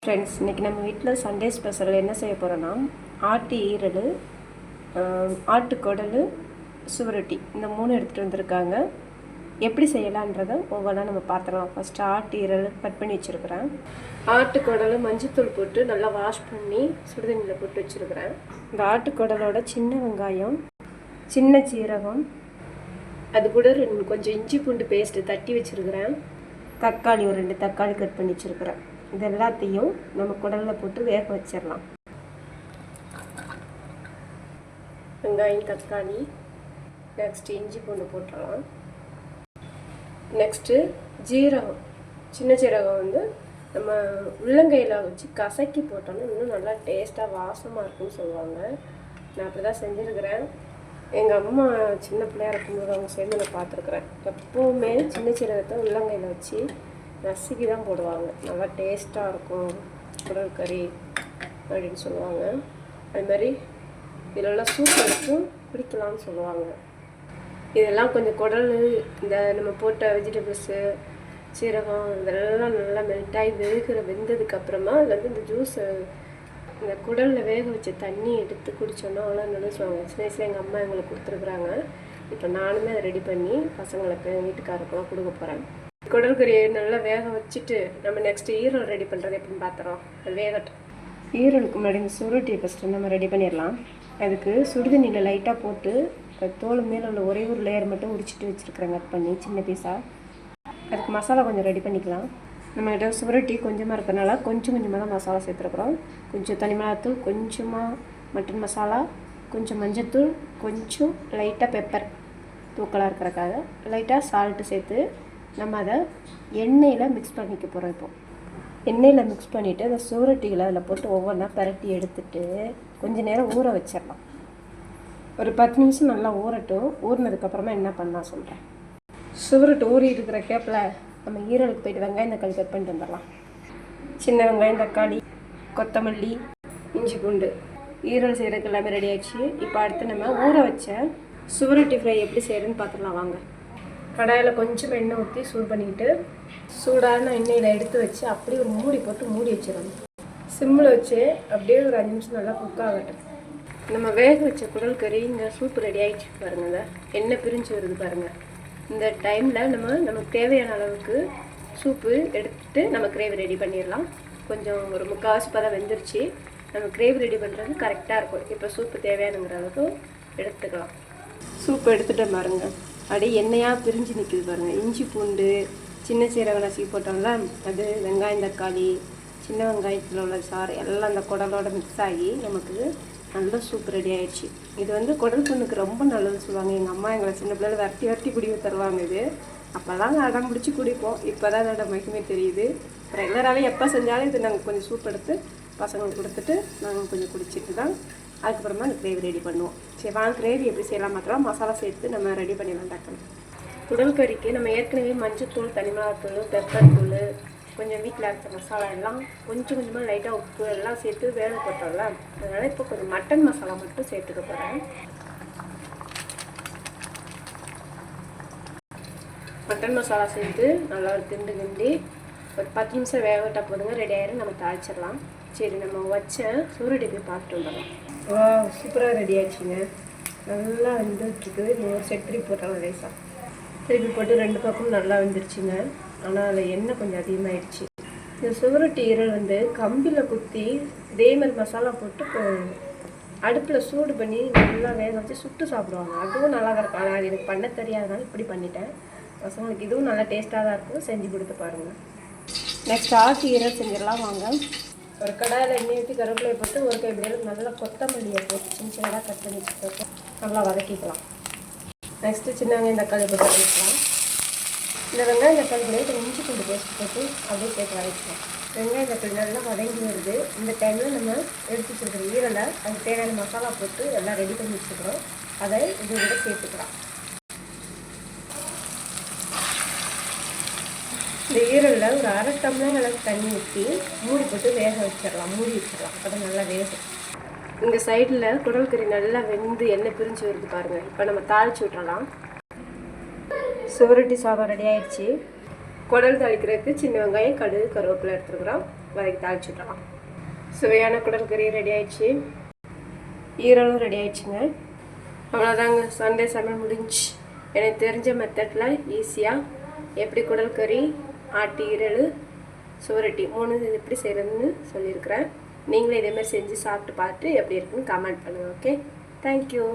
Friends, இன்றைக்கி நம்ம வீட்டில் சண்டே ஸ்பெஷல் என்ன செய்ய போகிறோன்னா, ஆட்டு ஈரல், ஆட்டுக்குடல், சுவரொட்டி இந்த 3 எடுத்துகிட்டு வந்திருக்காங்க. எப்படி செய்யலான்றதை ஒவ்வொன்றா நம்ம பார்த்துக்கலாம். ஃபஸ்ட்டு ஆட்டு ஈரல் கட் பண்ணி வச்சுருக்கிறேன். ஆட்டுக்குடல் மஞ்சத்தூள் போட்டு நல்லா வாஷ் பண்ணி சுடுதண்ணியில் போட்டு வச்சுருக்கிறேன். இந்த ஆட்டுக்குடலோட சின்ன வெங்காயம், சின்ன சீரகம், அது கூட கொஞ்சம் இஞ்சி பூண்டு பேஸ்ட்டு தட்டி வச்சுருக்கிறேன். தக்காளி ஒரு 2 தக்காளி கட் பண்ணி வச்சுருக்கிறேன். இது எல்லாத்தையும் நம்ம குடலில் போட்டு வேக வச்சிடலாம். வெங்காயம், தக்காளி, நெக்ஸ்ட்டு இஞ்சி பூண்டு போட்டுடலாம். நெக்ஸ்ட்டு ஜீரகம், சின்ன சீரகம் வந்து நம்ம உள்ளங்கையில் வச்சு கசக்கி போட்டோன்னா இன்னும் நல்லா டேஸ்ட்டாக வாசமாக இருக்குன்னு சொல்லுவாங்க. நான் அப்படி தான் செஞ்சுருக்கிறேன். எங்கள் அம்மா சின்ன பிள்ளையாக இருக்கும்போது அவங்க சேர்ந்து நான் பார்த்துருக்குறேன். எப்போவுமே சின்ன சீரகத்தை உள்ளங்கையில் வச்சு நசுக்கி தான் போடுவாங்க. நல்லா டேஸ்ட்டாக இருக்கும் குடல் கறி அப்படின்னு சொல்லுவாங்க. அதுமாதிரி இதெல்லாம் சூப் எடுத்தும் பிடிக்கலாம்னு சொல்லுவாங்க. இதெல்லாம் கொஞ்சம் குடல், இந்த நம்ம போட்ட வெஜிடபிள்ஸு, சீரகம் இதெல்லாம் நல்லா மெல்ட்டாகி வெந்ததுக்கப்புறமா அதில் வந்து இந்த ஜூஸை, இந்த குடலில் வேக வச்ச தண்ணி எடுத்து குடித்தோன்னா அவ்வளோ நல்லா சொல்லுவாங்க. சின்ன வயசில் எங்கள் அம்மா எங்களுக்கு கொடுத்துருக்குறாங்க. இப்போ நானுமே அதை ரெடி பண்ணி பசங்களுக்கு, வீட்டுக்காரருக்கெல்லாம் கொடுக்க போகிறேன். குடல் கறியை நல்லா வேக வச்சுட்டு நம்ம நெக்ஸ்ட்டு ஈரல் ரெடி பண்ணுறது எப்படின்னு பார்த்துறோம். அது வேகட்டும். ஈரலுக்கு முன்னாடி இந்த சுருட்டியை ஃபஸ்ட்டு நம்ம ரெடி பண்ணிடலாம். அதுக்கு சுடுதண்ணியில் லைட்டாக போட்டு தோல் மேலே உள்ள ஒரே ஒரு லேயர் மட்டும் உரிச்சிட்டு வச்சுருக்குறேன், கட் பண்ணி சின்ன பீஸாக. அதுக்கு மசாலா கொஞ்சம் ரெடி பண்ணிக்கலாம். நம்மகிட்ட சுருட்டி கொஞ்சமாக இருக்கிறனால கொஞ்சமாக தான் மசாலா சேர்த்துருக்குறோம். கொஞ்சம் தனி மிளகாத்தூள், கொஞ்சமாக மட்டன் மசாலா, கொஞ்சம் மஞ்சத்தூள், கொஞ்சம் லைட்டாக பெப்பர் தூக்கலாக இருக்கிறக்காக லைட்டாக சால்ட்டு சேர்த்து நம்ம அதை எண்ணெயில் மிக்ஸ் பண்ணிக்க போகிறோம். இப்போது எண்ணெயில் மிக்ஸ் பண்ணிவிட்டு அந்த சுவரொட்டிகளை அதில் போட்டு ஒவ்வொன்றா பரட்டி எடுத்துட்டு கொஞ்சம் நேரம் ஊற வச்சிடலாம். ஒரு 10 நிமிஷம் நல்லா ஊறட்டும். ஊறினதுக்கப்புறமா என்ன பண்ணலாம் சொல்கிறேன். சுவரொட்டு ஊறி இருக்கிற கேப்பில் நம்ம ஈரலுக்கு போய்ட்டு வெங்காயம் தக்காளி கட் பண்ணிட்டு வந்துடலாம். சின்ன வெங்காயம், தக்காளி, கொத்தமல்லி, இஞ்சி பூண்டு, ஈரல் செய்கிறதுக்கு எல்லாமே ரெடி ஆகிடுச்சு. இப்போ அடுத்து நம்ம ஊற வச்ச சுவரொட்டி ஃப்ரை எப்படி செய்கிறதுன்னு பார்த்துடலாம் வாங்க. கடாயில் கொஞ்சம் எண்ணெய் ஊற்றி சூடு பண்ணிக்கிட்டு சூடான எண்ணெயில் எடுத்து வச்சு அப்படியே ஒரு மூடி போட்டு மூடி வச்சிடணும். சிம்மில் வச்சு அப்படியே ஒரு 5 நிமிஷம் நல்லா குக் ஆகட்டும். நம்ம வேக வச்ச குடல் கறி இங்கே சூப் ரெடி ஆகிடுச்சு பாருங்கள். எண்ணெய் பிரிஞ்சு வருது பாருங்கள். இந்த டைமில் நமக்கு தேவையான அளவுக்கு சூப்பு எடுத்துகிட்டு நம்ம கிரேவி ரெடி பண்ணிடலாம். கொஞ்சம் ஒரு 3/4 பதம் வெந்துருச்சு. நம்ம கிரேவி ரெடி பண்ணுறது கரெக்டாக இருக்கும். இப்போ சூப்பு தேவையானுங்கிற அளவுக்கு எடுத்துக்கலாம். சூப்பு எடுத்துகிட்டு பாருங்கள், அப்படியே எண்ணெயாக பிரிஞ்சு நிற்கிது பாருங்கள். இஞ்சி பூண்டு, சின்ன சீரகம் நசுக்கி போட்டோம்ல அது, வெங்காயம் தக்காளி, சின்ன வெங்காயத்தில் உள்ள சாறு எல்லாம் அந்த குடலோட மிக்ஸ் ஆகி நமக்கு நல்ல சூப் ரெடி ஆகிடுச்சு. இது வந்து குடல் புண்ணுக்கு ரொம்ப நல்லதுன்னு சொல்லுவாங்க. எங்கள் அம்மா எங்களை சின்ன பிள்ளைகள் வரட்டி குடிக்க தருவாங்க. இது அப்போ தாங்க அடம் பிடிச்சி குடிப்போம். இப்போ தான் அதோட மகிமை தெரியுது. ரெகுலராகவே எப்போ செஞ்சாலும் இது நாங்கள் கொஞ்சம் சூப் எடுத்து பசங்களுக்கு கொடுத்துட்டு நாங்கள் கொஞ்சம் குடிச்சிட்டு தான் அதுக்கப்புறமா அந்த கிரேவி ரெடி பண்ணுவோம். சரி வாங்க, கிரேவி எப்படி செய்யலாம் மாத்திரம் மசாலா சேர்த்து நம்ம ரெடி பண்ணிடலாம். டக்குன்னு குடல் கறிக்கு நம்ம ஏற்கனவே மஞ்சத்தூள், தனி மிளகாத்தூள், பெப்பர் தூள், கொஞ்சம் வீட்டில் அரைச்ச மசாலா எல்லாம் கொஞ்சமாக லைட்டாக உப்பு எல்லாம் சேர்த்து வேக போட்டோம்ல. அதனால் இப்போ கொஞ்சம் மட்டன் மசாலா மட்டும் சேர்த்துக்க போகிறேன். மட்டன் மசாலா சேர்த்து நல்லா ஒரு கிண்டி ஒரு 10 நிமிஷம் வேக விட்டால் போதுங்க, ரெடி ஆயிரும். நம்ம தாளிச்சிடலாம். சரி, நம்ம வச்ச சூரடி போய் பார்த்துட்டு வந்துடலாம். சூப்பராக ரெடி ஆயிடுச்சுங்க. நல்லா வந்துட்டுருக்குது. இன்னும் ஒரு செட் திருப்பி போட்டாலும் ரைஸாக திருப்பி போட்டு 2 பக்கமும் நல்லா வந்துருச்சுங்க. ஆனால் அதில் எண்ணெய் கொஞ்சம் அதிகமாகிடுச்சு. இந்த சுவரொட்டி ஈரல் வந்து கம்பியில் குத்தி இதே மாதிரி மசாலா போட்டு அடுப்பில் சூடு பண்ணி நல்லா வேக வச்சு சுட்டு சாப்பிடுவாங்க. அதுவும் நல்லா தான் இருக்கும். ஆனால் அது எனக்கு பண்ண தெரியாதனால இப்படி பண்ணிட்டேன். பசங்களுக்கு இதுவும் நல்லா டேஸ்ட்டாக தான் இருக்கும். செஞ்சு கொடுத்து பாருங்கள். நெக்ஸ்ட் ஆட்டு ஈரல் செஞ்சிடலாம் வாங்க. ஒரு கடாயில் எண்ணெய் ஊற்றி கருவேப்பிலையை போட்டு ஒரு கைப்பிடியில் நல்லா கொத்தமல்லியை போட்டு சின்னதாக கட் பண்ணி வச்சுட்டு நல்லா வதக்கிக்கலாம். நெக்ஸ்ட்டு சின்ன வெங்காயம் தக்காளி போட்டு வதக்கிக்கலாம். இந்த வெங்காயம் தக்காளி கூட கொஞ்சம் இஞ்சி பூண்டு பேஸ்ட் போட்டு அப்படியே சேர்த்து வதக்கலாம். வெங்காயம் தக்காளி நல்லா வதங்கி வருது. இந்த டைமில் நம்ம எடுத்து வச்சுருக்கிற ஈரலை அதுக்கு தேவையான மசாலா போட்டு எல்லாம் ரெடி பண்ணி வச்சுக்கிறோம். அதை இது கூட சேர்த்துக்கலாம். இந்த ஈரலில் ஒரு 1/2 டம்ளர் அளவுக்கு தண்ணி ஊற்றி மூடி போட்டு வேக வச்சிடலாம். மூடி வச்சிடலாம். அப்போ நல்லா வேகும். இந்த சைடில் குடல் கறி நல்லா வெந்து எண்ணெய் பிரிஞ்சு வருது பாருங்கள். இப்போ நம்ம தாளித்து விட்டுறலாம். சுவரொட்டி சாதம் ரெடி ஆயிடுச்சு. குடல் தாளிக்கிறதுக்கு சின்ன வெங்காயம், கடுகு, கருவேப்பிலை எடுத்துருக்குறோம். வதக்கி தாளிச்சு விடலாம். சுவையான குடல் கறி ரெடி ஆயிடுச்சு, ஈரலும் ரெடி ஆயிடுச்சுங்க. அவ்வளோதாங்க, சண்டே சமையல் முடிஞ்சு. எனக்கு தெரிஞ்ச மெத்தடில் ஈஸியாக எப்படி குடல் கறி, ஆட்டு ஈரல், சுவரொட்டி 3 எப்படி செய்கிறதுன்னு சொல்லியிருக்கிறேன். நீங்களும் இதேமாதிரி செஞ்சு சாப்பிட்டு பார்த்துட்டு எப்படி இருக்குன்னு கமெண்ட் பண்ணுங்கள். Okay, thank you.